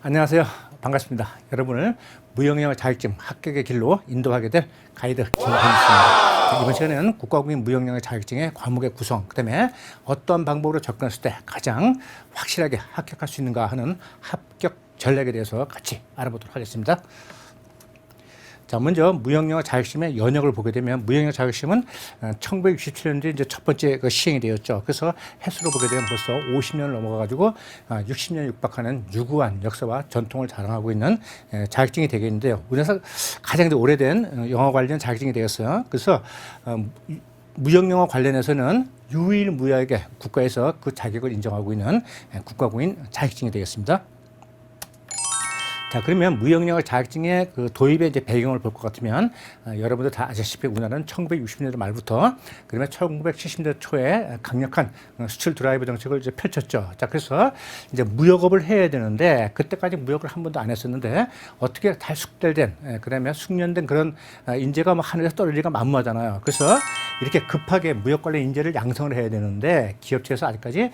안녕하세요. 반갑습니다. 여러분을 무역영어 자격증 합격의 길로 인도하게 될 가이드 김현수입니다. 이번 시간에는 국가공인 무역영어 자격증의 과목의 구성, 그 다음에 어떤 방법으로 접근했을 때 가장 확실하게 합격할 수 있는가 하는 합격 전략에 대해서 같이 알아보도록 하겠습니다. 자, 먼저 무역영어 자격증의 연역을 보게 되면 무역영어 자격증은 1967년도에 이제 첫 번째 시행이 되었죠. 그래서 횟수로 보게 되면 벌써 50년을 넘어가가지고 60년 육박하는 유구한 역사와 전통을 자랑하고 있는 자격증이 되겠는데요. 우리나라에서 가장 오래된 영어 관련 자격증이 되었어요. 그래서 무역영어 관련해서는 유일무이하게 국가에서 그 자격을 인정하고 있는 국가공인 자격증이 되겠습니다. 자, 그러면 무역영어 자격증의 그 도입의 이제 배경을 볼 것 같으면 여러분들 다 아시다시피 우리나라는 1960년대 말부터 그러면 1970년대 초에 강력한 수출 드라이브 정책을 이제 펼쳤죠. 자, 그래서 이제 무역업을 해야 되는데 그때까지 무역을 한 번도 안 했었는데 어떻게 다 숙달된 그다음에 숙련된 그런 인재가 뭐 하늘에서 떨어지기가 만무하잖아요. 그래서 이렇게 급하게 무역 관련 인재를 양성을 해야 되는데 기업체에서 아직까지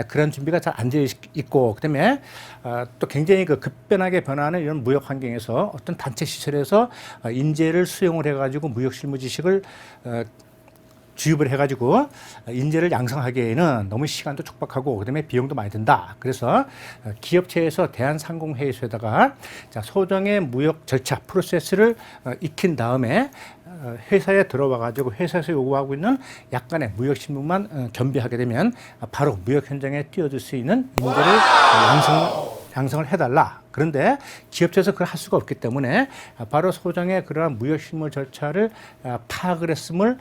그런 준비가 잘 안 돼 있고 그다음에 또 굉장히 그 급변하게 변하는 이런 무역 환경에서 어떤 단체 시설에서 인재를 수용을 해가지고 무역 실무 지식을 주입을 해가지고 인재를 양성하기에는 너무 시간도 촉박하고 그다음에 비용도 많이 든다. 그래서 기업체에서 대한상공회의소에다가 소정의 무역 절차 프로세스를 익힌 다음에 회사에 들어와 가지고 회사에서 요구하고 있는 약간의 무역 실무만 겸비하게 되면 바로 무역 현장에 뛰어들 수 있는 인재를 양성을 해달라. 그런데 기업체에서 그걸 할 수가 없기 때문에 바로 소정의 그러한 무역 실무 절차를 파악을 했음을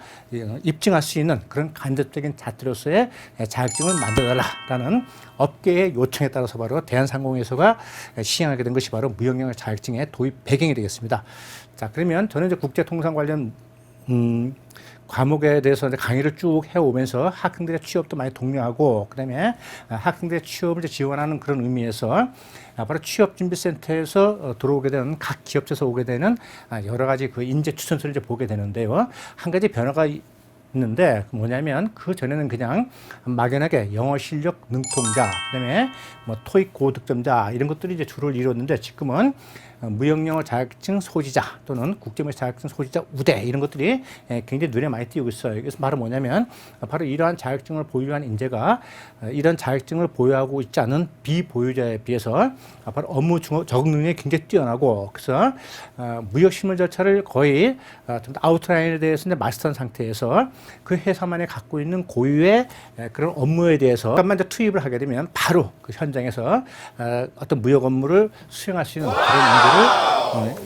입증할 수 있는 그런 간접적인 잣대로서의 자격증을 만들어달라라는 업계의 요청에 따라서 바로 대한상공회의소가 시행하게 된 것이 바로 무역영어 자격증의 도입 배경이 되겠습니다. 자, 그러면 저는 이제 국제통상 관련 과목에 대해서 이제 강의를 쭉 해오면서 학생들의 취업도 많이 독려하고 그다음에 학생들의 취업을 지원하는 그런 의미에서 바로 취업준비센터에서 들어오게 되는 각 기업체에서 오게 되는 여러 가지 그 인재 추천서를 이제 보게 되는데요. 한 가지 변화가 있는데 뭐냐면 그 전에는 그냥 막연하게 영어 실력 능통자, 그다음에 뭐 토익 고득점자 이런 것들이 이제 주를 이뤘는데 지금은 무역영어 자격증 소지자 또는 국제무역 자격증 소지자 우대 이런 것들이 굉장히 눈에 많이 띄고 있어요. 그래서 바로 뭐냐면 바로 이러한 자격증을 보유한 인재가 이런 자격증을 보유하고 있지 않은 비보유자에 비해서 바로 업무 적응 능력이 굉장히 뛰어나고 그래서 무역 실무 절차를 거의 아웃라인에 대해서 이제 마스터한 상태에서 그 회사만이 갖고 있는 고유의 그런 업무에 대해서 잠깐만 이제 투입을 하게 되면 바로 그 현장에서 어떤 무역 업무를 수행할 수 있는 그런 인재를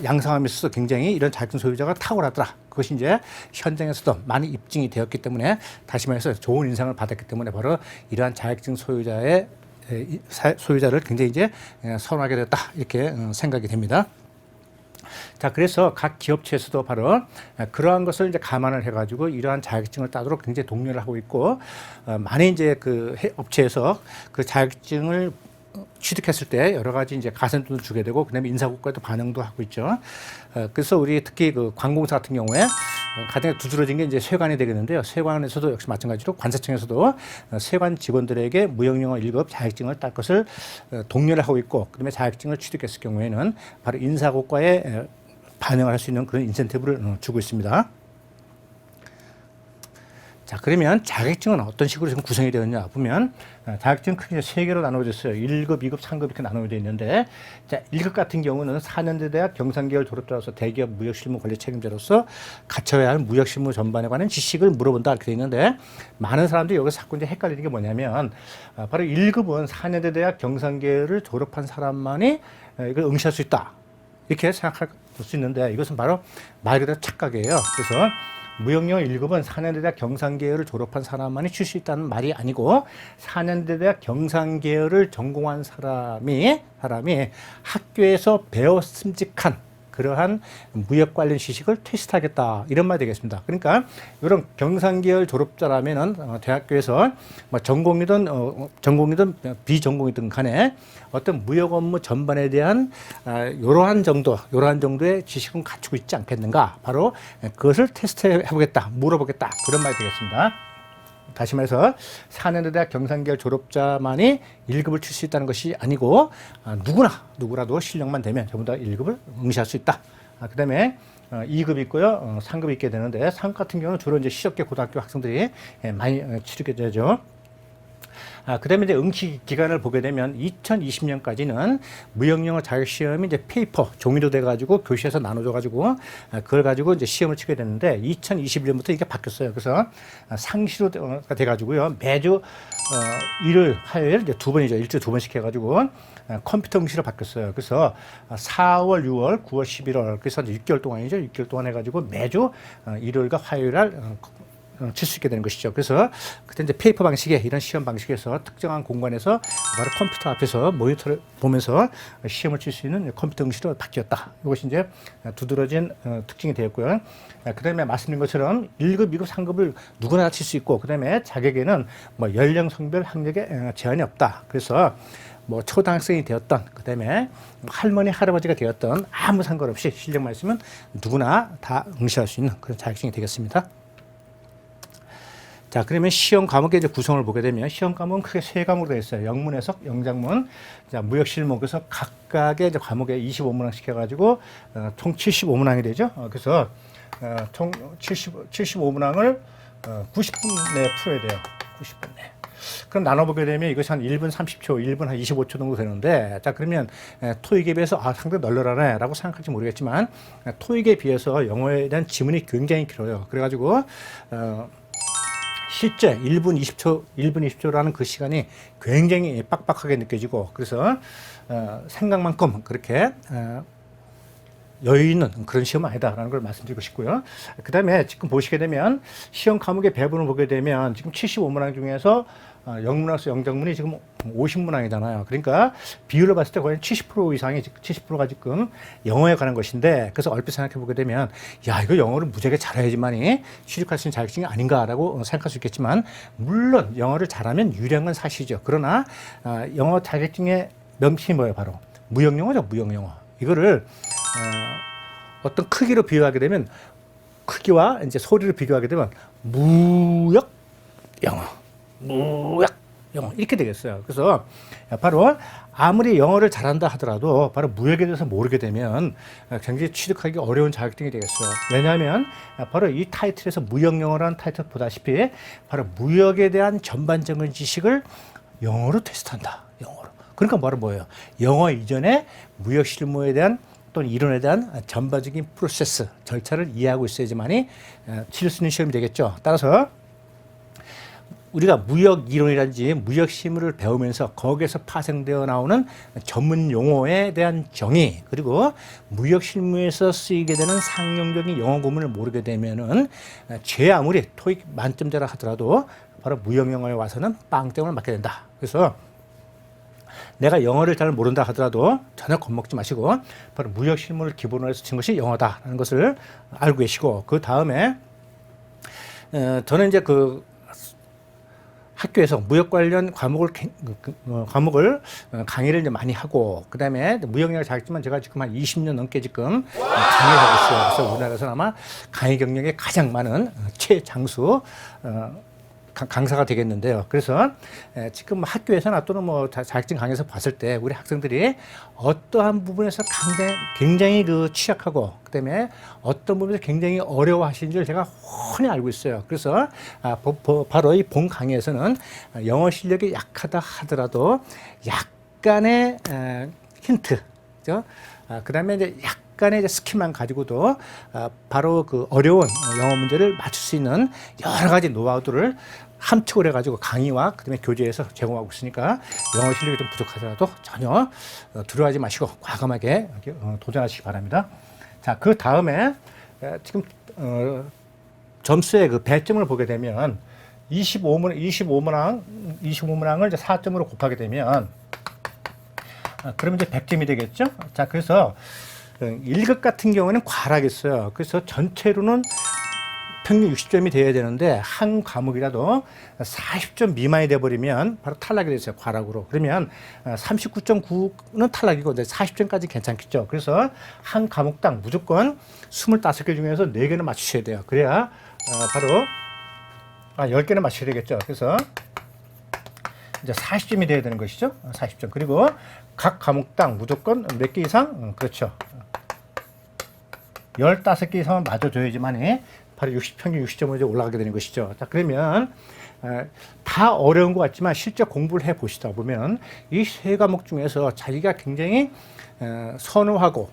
양성하면서 굉장히 이런 자격증 소유자가 탁월하더라. 그것이 이제 현장에서도 많이 입증이 되었기 때문에 다시 말해서 좋은 인상을 받았기 때문에 바로 이러한 자격증 소유자를 굉장히 이제 선호하게 됐다 이렇게 생각이 됩니다. 자, 그래서 각 기업체에서도 바로 그러한 것을 이제 감안을 해가지고 이러한 자격증을 따도록 굉장히 독려를 하고 있고 많이 이제 그 업체에서 그 자격증을 취득했을 때 여러 가지 이제 가산돈을 주게 되고 그다음에 인사고과에도 반영도 하고 있죠. 그래서 우리 특히 그 관공사 같은 경우에 가장 두드러진 게 이제 세관이 되겠는데요. 세관에서도 역시 마찬가지로 관세청에서도 세관 직원들에게 무역영어 1급 자격증을 딸 것을 독려를 하고 있고 그다음에 자격증을 취득했을 경우에는 바로 인사고과에 반영을 할 수 있는 그런 인센티브를 주고 있습니다. 자, 그러면 자격증은 어떤 식으로 지금 구성이 되었냐 보면 자격증 크게 세 개로 나눠져 있어요. 1급, 2급, 3급 이렇게 나눠져 있는데 자, 1급 같은 경우는 4년제 대학 경상계열 졸업자로서 대기업 무역실무 관리 책임자로서 갖춰야 할 무역실무 전반에 관한 지식을 물어본다 이렇게 되어 있는데 많은 사람들이 여기서 자꾸 이제 헷갈리는 게 뭐냐면 바로 1급은 4년제 대학 경상계열을 졸업한 사람만이 이걸 응시할 수 있다 이렇게 생각할 수 있는데 이것은 바로 말 그대로 착각이에요. 그래서 무역영어 1급은 4년제 대학 경상계열을 졸업한 사람만이 칠 수 있다는 말이 아니고 4년제 대학 경상계열을 전공한 사람이 학교에서 배웠음직한 그러한 무역 관련 지식을 테스트하겠다 이런 말이 되겠습니다. 그러니까 이런 경상계열 졸업자라면은 대학교에서 뭐 전공이든 비전공이든 간에 어떤 무역 업무 전반에 대한 이러한 정도의 지식은 갖추고 있지 않겠는가? 바로 그것을 테스트해 보겠다, 물어보겠다 그런 말이 되겠습니다. 다시 말해서 4년제대학 경상계열 졸업자만이 1급을 칠 수 있다는 것이 아니고 누구라도 실력만 되면 전부 다 1급을 응시할 수 있다. 그다음에 2급이 있고요. 3급이 있게 되는데 3급 같은 경우는 주로 이제 실업계 고등학교 학생들이 많이 치르게 되죠. 그다음에 이제 응시 기간을 보게 되면 2020년까지는 무역영어 자격시험이 이제 페이퍼 종이로 돼가지고 교실에서 나눠줘가지고 그걸 가지고 이제 시험을 치게 됐는데 2021년부터 이게 바뀌었어요. 그래서 상시로가 돼가지고요. 매주 일요일, 화요일 이제 두 번이죠. 일주일에 두 번씩 해가지고 컴퓨터 응시로 바뀌었어요. 그래서 4월, 6월, 9월, 11월 그래서 6개월 동안이죠. 6개월 동안 해가지고 매주 일요일과 화요일 날 칠 수 있게 되는 것이죠. 그래서 그때 이제 페이퍼 방식의 이런 시험 방식에서 특정한 공간에서 바로 컴퓨터 앞에서 모니터를 보면서 시험을 칠 수 있는 컴퓨터 응시로 바뀌었다. 이것이 이제 두드러진 특징이 되었고요. 그다음에 말씀드린 것처럼 1급, 2급, 3급을 누구나 칠 수 있고, 그다음에 자격에는 뭐 연령, 성별, 학력에 제한이 없다. 그래서 뭐 초등학생이 되었던, 그다음에 할머니, 할아버지가 되었던 아무 상관없이 실력만 있으면 누구나 다 응시할 수 있는 그런 자격증이 되겠습니다. 자, 그러면 시험 과목의 이제 구성을 보게 되면 시험 과목은 크게 세 과목으로 되어 있어요. 영문, 해석, 영작문, 자, 무역, 실무. 그래서 각각의 이제 과목에 25문항 시켜가지고 총 75문항이 되죠. 그래서 총 75문항을 90분 내에 풀어야 돼요. 90분 내에. 그럼 나눠보게 되면 이것이 한 1분 30초, 1분 한 25초 정도 되는데, 자, 그러면 토익에 비해서 상당히 널널하네 라고 생각할지 모르겠지만, 토익에 비해서 영어에 대한 지문이 굉장히 길어요. 그래가지고 실제 1분 20초라는 그 시간이 굉장히 빡빡하게 느껴지고, 그래서 생각만큼 그렇게 여유 있는 그런 시험은 아니다라는 걸 말씀드리고 싶고요. 그 다음에 지금 보시게 되면 시험 과목의 배분을 보게 되면 지금 75문항 중에서 영문학수 영작문이 지금 50문항이잖아요. 그러니까 비율로 봤을 때 거의 70% 이상이 70%가 지금 영어에 관한 것인데, 그래서 얼핏 생각해 보게 되면 야, 이거 영어를 무지하게 잘해야지만이 취직할 수 있는 자격증이 아닌가라고 생각할 수 있겠지만, 물론 영어를 잘하면 유리한 건 사실이죠. 그러나 영어 자격증의 명칭이 뭐예요? 바로 무역영어죠. 무역영어. 이거를 어떤 크기로 비교하게 되면, 크기와 이제 소리를 비교하게 되면 무역 영어, 무역 영어 이렇게 되겠어요. 그래서 바로 아무리 영어를 잘한다 하더라도 바로 무역에 대해서 모르게 되면 굉장히 취득하기 어려운 자격증이 되겠어요. 왜냐하면 바로 이 타이틀에서 무역 영어라는 타이틀 보다시피 바로 무역에 대한 전반적인 지식을 영어로 테스트한다. 영어로. 그러니까 바로 뭐예요? 영어 이전에 무역 실무에 대한 또는 이론에 대한 전반적인 프로세스, 절차를 이해하고 있어야지만이 치를 수 있는 시험이 되겠죠. 따라서 우리가 무역 이론이라든지 무역 실무를 배우면서 거기에서 파생되어 나오는 전문 용어에 대한 정의, 그리고 무역 실무에서 쓰이게 되는 상용적인 영어 구문을 모르게 되면은 제 아무리 토익 만점자라 하더라도 바로 무역 영어에 와서는 빵점을 맞게 된다. 그래서 내가 영어를 잘 모른다 하더라도 전혀 겁먹지 마시고 바로 무역 실무를 기본으로 해서 친 것이 영어다라는 것을 알고 계시고, 그 다음에 저는 이제 그 학교에서 무역 관련 과목을 강의를 이제 많이 하고, 그 다음에 무역영어 자격증만 제가 지금 한 20년 넘게 지금 강의를 하고 있어요. 그래서 우리나라에서 아마 강의 경력이 가장 많은 최장수 강사가 되겠는데요. 그래서 지금 학교에서나 또는 뭐 자격증 강의에서 봤을 때 우리 학생들이 어떠한 부분에서 굉장히 그 취약하고, 그다음에 어떤 부분에서 굉장히 어려워하시는 줄 제가 훤히 알고 있어요. 그래서 바로 이 본 강의에서는 영어 실력이 약하다 하더라도 약간의 힌트, 그다음에 이제 약간의 이제 스킬만 가지고도 바로 그 어려운 영어 문제를 맞출 수 있는 여러 가지 노하우들을 함축을 해가지고 강의와 그다음에 교재에서 제공하고 있으니까 영어 실력이 좀 부족하더라도 전혀 두려워하지 마시고 과감하게 도전하시기 바랍니다. 자, 그 다음에 지금 점수의 그 배점을 보게 되면 25문항을 이제 4점으로 곱하게 되면 그러면 이제 100점이 되겠죠. 자, 그래서 1급 같은 경우에는 과락했어요. 그래서 전체로는 평균 60점이 돼야 되는데 한 과목이라도 40점 미만이 돼버리면 바로 탈락이 됐어요. 과락으로. 그러면 39.9는 탈락이고 40점까지 괜찮겠죠. 그래서 한 과목당 무조건 25개 중에서 4개는 맞추셔야 돼요. 그래야 바로 10개는 맞춰야 되겠죠. 그래서 이제 40점이 돼야 되는 것이죠. 40점. 그리고 각 과목당 무조건 몇 개 이상? 그렇죠. 15개 이상은 맞아줘야지만이 바로 평균 60점으로 이제 올라가게 되는 것이죠. 자, 그러면 다 어려운 것 같지만 실제 공부를 해 보시다 보면 이 세 과목 중에서 자기가 굉장히 선호하고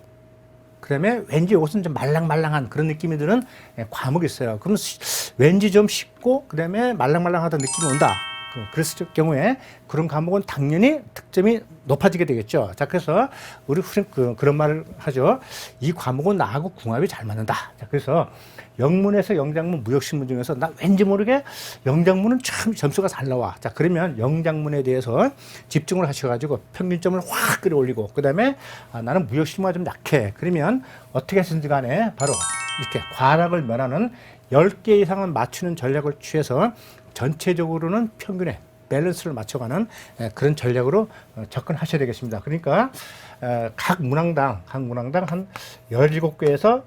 그다음에 왠지 이것은 좀 말랑말랑한 그런 느낌이 드는 과목이 있어요. 그럼 왠지 좀 쉽고 그다음에 말랑말랑하다는 느낌이 온다. 그랬을 경우에 그런 과목은 당연히 득점이 높아지게 되겠죠. 자, 그래서 우리 그런 말을 하죠. 이 과목은 나하고 궁합이 잘 맞는다. 자, 그래서 영문에서 영장문, 무역신문 중에서 나 왠지 모르게 영장문은 참 점수가 잘 나와. 자, 그러면 영장문에 대해서 집중을 하셔가지고 평균점을 확 끌어올리고, 그 다음에 나는 무역신문가 좀 약해. 그러면 어떻게 해서든지 간에 바로 이렇게 과락을 면하는 10개 이상은 맞추는 전략을 취해서 전체적으로는 평균에 밸런스를 맞춰가는 그런 전략으로 접근하셔야 되겠습니다. 그러니까 각 문항당 한 17개에서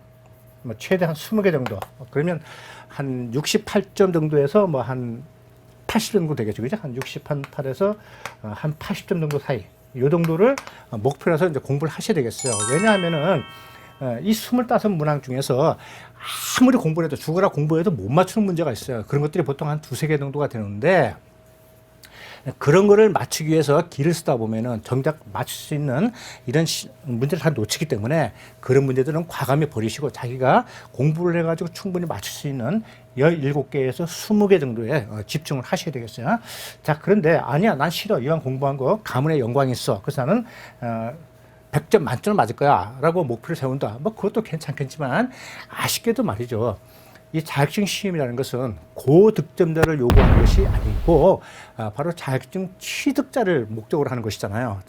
최대 한 20개 정도. 그러면 한 68점 정도에서 뭐 한 80 정도 되겠죠. 그죠? 한 68에서 한 80점 정도 사이. 요 정도를 목표로 해서 이제 공부를 하셔야 되겠어요. 왜냐하면은 이 25문항 중에서 아무리 공부를 해도 죽어라 공부해도 못 맞추는 문제가 있어요. 그런 것들이 보통 한 2-3개 정도가 되는데 그런 거를 맞추기 위해서 길을 쓰다 보면은 정작 맞출 수 있는 이런 문제를 다 놓치기 때문에 그런 문제들은 과감히 버리시고 자기가 공부를 해가지고 충분히 맞출 수 있는 17개에서 20개 정도에 집중을 하셔야 되겠어요. 자, 그런데 아니야, 난 싫어. 이왕 공부한 거 가문에 영광이 있어. 그래서 나는 100점 만점을 맞을 거야 라고 목표를 세운다. 뭐 그것도 괜찮겠지만 아쉽게도 말이죠. 이 자격증 시험이라는 것은 고득점자를 요구하는 것이 아니고 바로 자격증 취득자를 목적으로 하는 것이잖아요.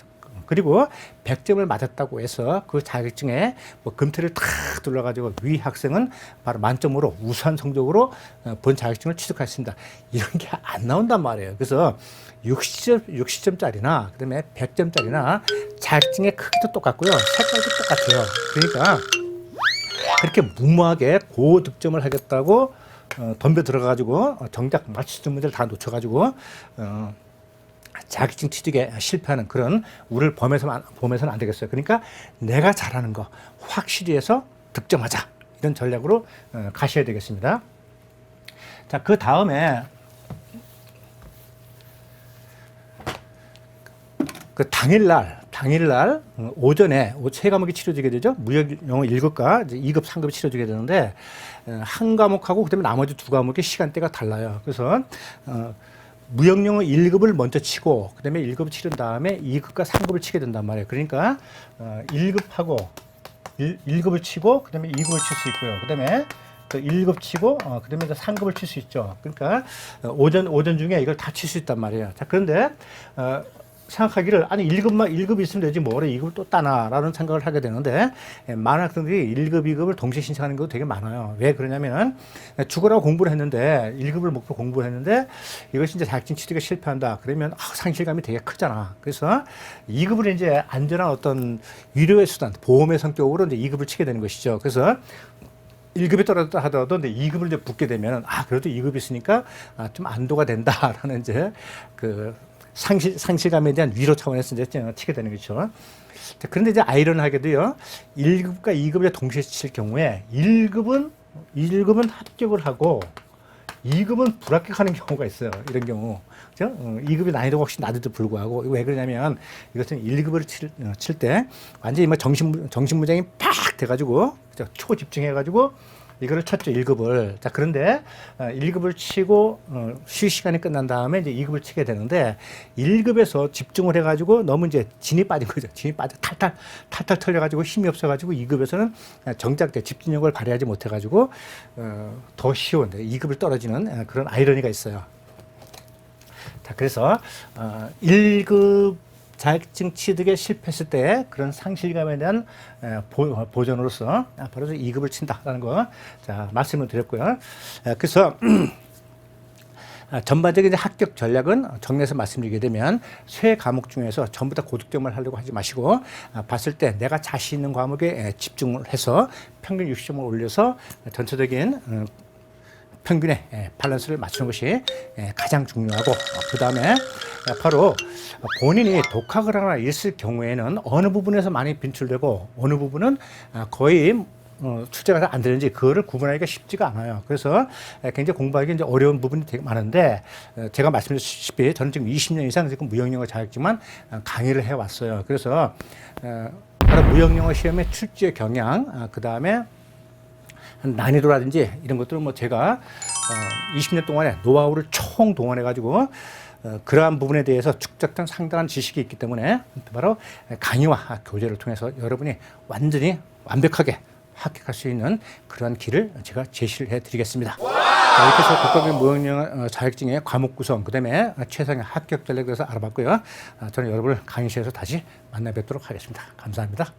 그리고 100점을 맞았다고 해서 그 자격증에 뭐 금태를 탁 둘러가지고 위 학생은 바로 만점으로 우수한 성적으로 본 자격증을 취득할 수 있습니다. 이런 게 안 나온단 말이에요. 그래서 60점짜리나 그다음에 100점짜리나 자격증의 크기도 똑같고요. 색깔도 똑같아요. 그러니까 그렇게 무모하게 고득점을 하겠다고 덤벼 들어가가지고 정작 맞추는 문제를 다 놓쳐가지고 자격증 취득에 실패하는 그런 우를 보면서는 안 되겠어요. 그러니까 내가 잘하는 거 확실히 해서 득점하자. 이런 전략으로 가셔야 되겠습니다. 자, 그 다음에 그 당일날 오전에 세 과목이 치러지게 되죠. 무역 영어 1급과 2급, 3급이 치러지게 되는데 한 과목하고 그다음에 나머지 두 과목의 시간대가 달라요. 그래서 무역 영어 1급을 먼저 치고 그다음에 1급을 치른 다음에 2급과 3급을 치게 된단 말이에요. 그러니까 1급하고 1급을 치고 그다음에 2급을 칠 수 있고요. 그다음에 그 1급 치고 그다음에 3급을 칠 수 있죠. 그러니까 오전 중에 이걸 다 칠 수 있단 말이에요. 자, 그런데 생각하기를 아니 1급이 있으면 되지 뭐래 2급을 또 따나라는 생각을 하게 되는데 많은 학생들이 1급, 2급을 동시에 신청하는 것도 되게 많아요. 왜 그러냐면 죽으라고 공부를 했는데 1급을 목표 공부를 했는데 이것이 이제 자격증 취득에 실패한다. 그러면 상실감이 되게 크잖아. 그래서 2급을 이제 안전한 어떤 위로의 수단, 보험의 성격으로 이제 2급을 치게 되는 것이죠. 그래서 1급이 떨어졌다 하더라도 근데 2급을 이제 붙게 되면은 그래도 2급이 있으니까 좀 안도가 된다라는 이제 그 상실감에 대한 위로 차원에서 이제 치게 되는 거죠. 그런데 이제 아이러니하게도요, 1급과 2급을 동시에 칠 경우에 1급은 합격을 하고 2급은 불합격하는 경우가 있어요. 이런 경우. 그죠? 2급이 난이도가 훨씬 낮은데도 불구하고. 왜 그러냐면 이것은 1급을 칠 때 완전히 뭐 정신무장이 팍 돼가지고 초집중해가지고 이거를 쳤죠, 1급을. 자, 그런데 1급을 치고 쉴 시간이 끝난 다음에 이제 2급을 치게 되는데 1급에서 집중을 해가지고 너무 이제 진이 빠진 거죠. 진이 빠져 탈탈 털려가지고 힘이 없어가지고 2급에서는 정작 집중력을 발휘하지 못해가지고 더 쉬운데 2급을 떨어지는 그런 아이러니가 있어요. 자, 그래서 1급 자격증 취득에 실패했을 때 그런 상실감에 대한 보전으로서 바로 2급을 친다라는 거 자, 말씀을 드렸고요. 그래서 전반적인 합격 전략은 정리해서 말씀드리게 되면 세 과목 중에서 전부 다 고득점을 하려고 하지 마시고 봤을 때 내가 자신 있는 과목에 집중을 해서 평균 60점을 올려서 전체적인 평균의 밸런스를 맞추는 것이 가장 중요하고 그 다음에 바로 본인이 독학을 하나 있을 경우에는 어느 부분에서 많이 빈출되고 어느 부분은 거의 출제가 안 되는지 그거를 구분하기가 쉽지가 않아요. 그래서 굉장히 공부하기 이제 어려운 부분이 되게 많은데 제가 말씀드렸다시피 저는 지금 20년 이상 지금 무형영어 자격증만 강의를 해왔어요. 그래서 바로 무형영어 시험의 출제 경향, 그 다음에 난이도라든지 이런 것들은 뭐 제가 20년 동안에 노하우를 총 동원해가지고 그러한 부분에 대해서 축적된 상당한 지식이 있기 때문에 바로 강의와 교재를 통해서 여러분이 완전히 완벽하게 합격할 수 있는 그러한 길을 제가 제시를 해드리겠습니다. 이렇게 해서 국가교육 무형영어 자격증의 과목 구성, 그 다음에 최상의 합격 전략에 대해서 알아봤고요. 저는 여러분을 강의실에서 다시 만나 뵙도록 하겠습니다. 감사합니다.